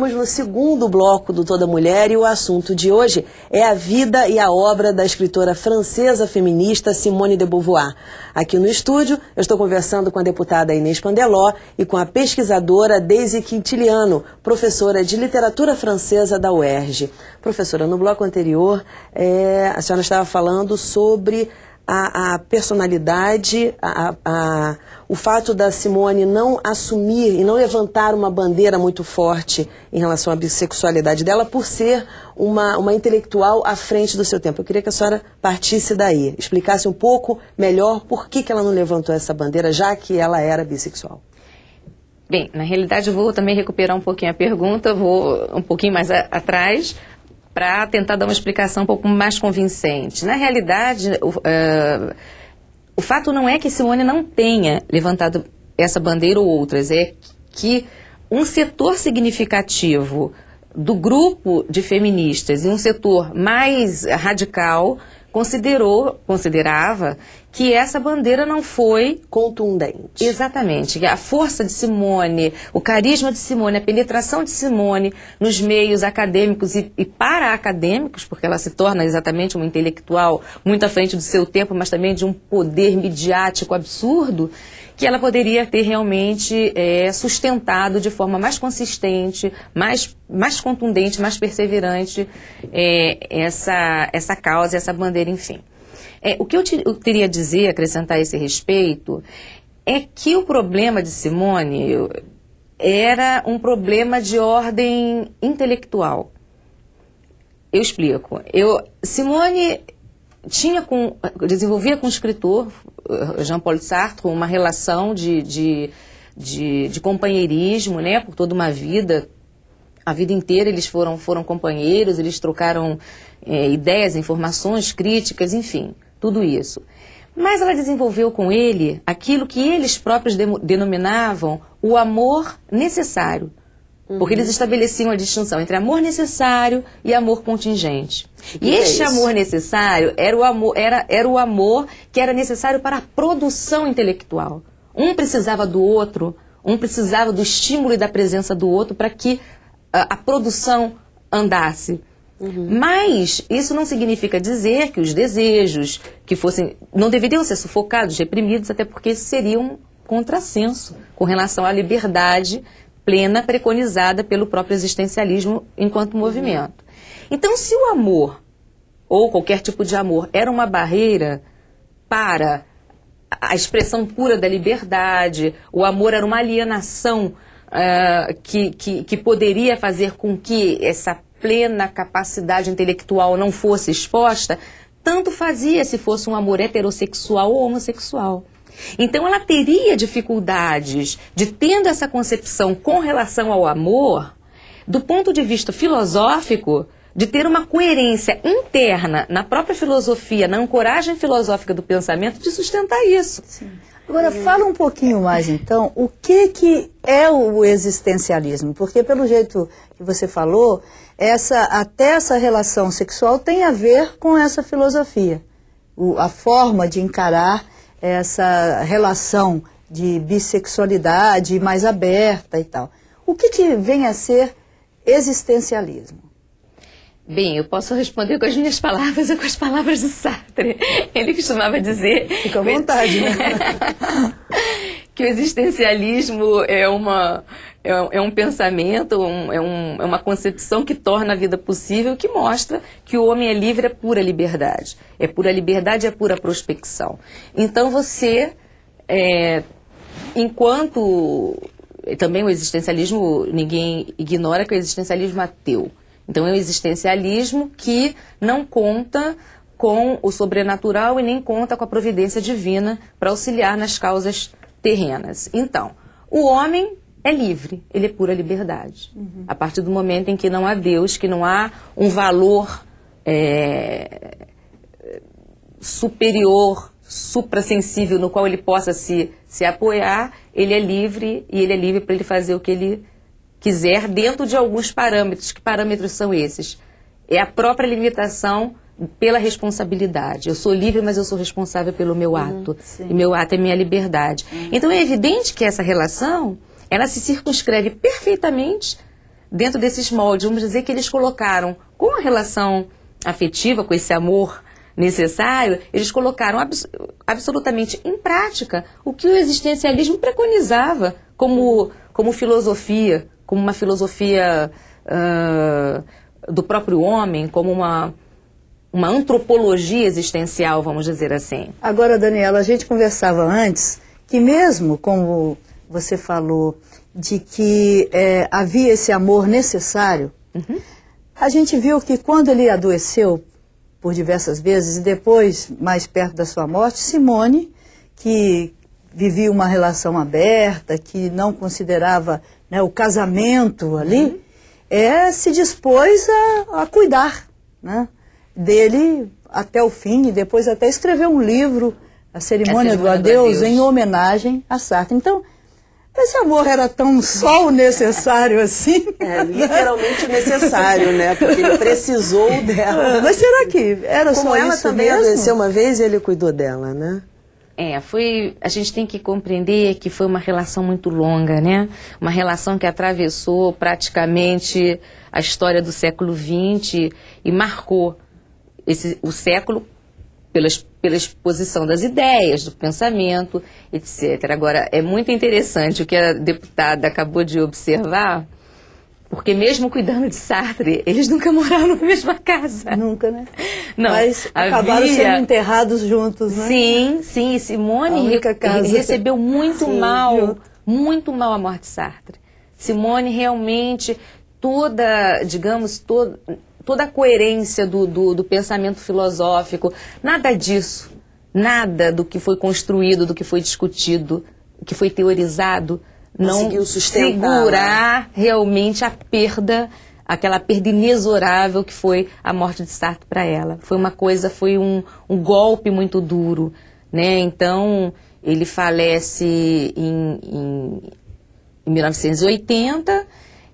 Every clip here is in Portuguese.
Estamos no segundo bloco do Toda Mulher e o assunto de hoje é a vida e a obra da escritora francesa feminista Simone de Beauvoir. Aqui no estúdio, eu estou conversando com a deputada Inês Pandeló e com a pesquisadora Deise Quintiliano, professora de literatura francesa da UERJ. Professora, no bloco anterior, a senhora estava falando sobre a personalidade, o fato da Simone não assumir e não levantar uma bandeira muito forte em relação à bissexualidade dela por ser uma intelectual à frente do seu tempo. Eu queria que a senhora partisse daí, explicasse um pouco melhor por que ela não levantou essa bandeira, já que ela era bissexual. Bem, na realidade eu vou também recuperar um pouquinho a pergunta, vou um pouquinho mais atrás, para tentar dar uma explicação um pouco mais convincente. Na realidade, o fato não é que Simone não tenha levantado essa bandeira ou outras, é que um setor significativo do grupo de feministas e um setor mais radical considerava que essa bandeira não foi contundente. Exatamente. A força de Simone, o carisma de Simone, a penetração de Simone nos meios acadêmicos e para-acadêmicos, porque ela se torna exatamente uma intelectual muito à frente do seu tempo, mas também de um poder midiático absurdo, que ela poderia ter realmente sustentado de forma mais consistente, mais contundente, mais perseverante essa causa, essa bandeira, enfim. O que eu teria a dizer, acrescentar a esse respeito, é que o problema de Simone era um problema de ordem intelectual. Eu explico. Simone desenvolvia com o escritor Jean-Paul Sartre uma relação de companheirismo, né, por toda uma vida. A vida inteira eles foram companheiros, eles trocaram ideias, informações, críticas, enfim, tudo isso. Mas ela desenvolveu com ele aquilo que eles próprios denominavam o amor necessário. Porque eles estabeleciam a distinção entre amor necessário e amor contingente. E este amor necessário era o amor que era necessário para a produção intelectual. Um precisava do outro, um precisava do estímulo e da presença do outro para que a produção andasse. Mas isso não significa dizer que os desejos não deveriam ser sufocados, reprimidos, até porque isso seria um contrassenso com relação à liberdade plena preconizada pelo próprio existencialismo enquanto movimento. Então, se o amor, ou qualquer tipo de amor, era uma barreira para a expressão pura da liberdade, o amor era uma alienação que poderia fazer com que essa plena capacidade intelectual não fosse exposta, tanto fazia se fosse um amor heterossexual ou homossexual. Então ela teria dificuldades de, tendo essa concepção com relação ao amor, do ponto de vista filosófico, de ter uma coerência interna na própria filosofia, na ancoragem filosófica do pensamento, de sustentar isso. Sim. Agora, fala um pouquinho mais, então, o que é o existencialismo? Porque, pelo jeito que você falou, até essa relação sexual tem a ver com essa filosofia. A forma de encarar essa relação de bissexualidade mais aberta e tal. O que vem a ser existencialismo? Bem, eu posso responder com as minhas palavras ou com as palavras de Sartre. Ele costumava dizer... Fica à vontade, né? Que o existencialismo é um pensamento, é uma concepção que torna a vida possível, que mostra que o homem é livre, é pura liberdade. É pura liberdade, é pura prospecção. Então você, também o existencialismo, ninguém ignora que o existencialismo é ateu. Então é um existencialismo que não conta com o sobrenatural e nem conta com a providência divina para auxiliar nas causas terrenas. Então, o homem é livre, ele é pura liberdade. A partir do momento em que não há Deus, que não há um valor superior, suprassensível, no qual ele possa se apoiar, ele é livre, e ele é livre para ele fazer o que ele quiser dentro de alguns parâmetros. Que parâmetros são esses? É a própria limitação pela responsabilidade. Eu sou livre, mas eu sou responsável pelo meu ato. E meu ato é minha liberdade. Então é evidente que essa relação, ela se circunscreve perfeitamente dentro desses moldes. Vamos dizer que eles colocaram, com a relação afetiva, com esse amor necessário, eles colocaram absolutamente em prática o que o existencialismo preconizava como filosofia, como uma filosofia do próprio homem, como uma antropologia existencial, vamos dizer assim. Agora, Daniela, a gente conversava antes que mesmo, como você falou, de que havia esse amor necessário, a gente viu que quando ele adoeceu por diversas vezes, e depois, mais perto da sua morte, Simone, que vivia uma relação aberta, que não considerava, né, o casamento ali, se dispôs a cuidar, né, dele até o fim, e depois até escreveu um livro, A Cerimônia do Adeus, em homenagem a Sartre. Então, esse amor era tão só o necessário assim? Literalmente necessário, né? Porque ele precisou dela. Mas será que era como só ela isso também mesmo? adoeceu uma vez e ele cuidou dela, né? A gente tem que compreender que foi uma relação muito longa, né? Uma relação que atravessou praticamente a história do século XX e marcou o século pela exposição das ideias, do pensamento, etc. Agora, é muito interessante o que a deputada acabou de observar, porque mesmo cuidando de Sartre, eles nunca moraram na mesma casa. Nunca, né? Não, mas acabaram sendo enterrados juntos, né? Sim, Simone recebeu muito mal a morte de Sartre. Simone realmente, toda a coerência do pensamento filosófico, nada disso, nada do que foi construído, do que foi discutido, que foi teorizado, não conseguiu segurar realmente a perda, aquela perda inexorável que foi a morte de Sartre para ela. Foi um golpe muito duro, né? Então, ele falece em 1980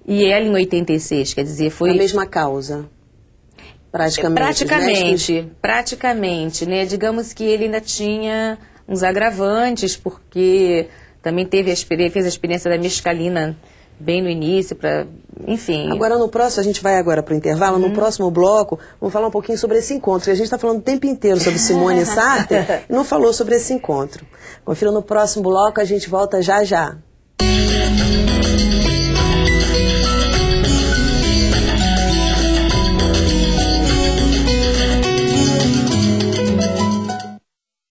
e ela em 86, quer dizer, foi... A mesma causa. Praticamente, né? Digamos que ele ainda tinha uns agravantes, porque também fez a experiência da mescalina bem no início, enfim. Agora no próximo, a gente vai agora para o intervalo, no próximo bloco, vamos falar um pouquinho sobre esse encontro, que a gente está falando o tempo inteiro sobre Simone e Sartre, e não falou sobre esse encontro. Confira no próximo bloco, a gente volta já já.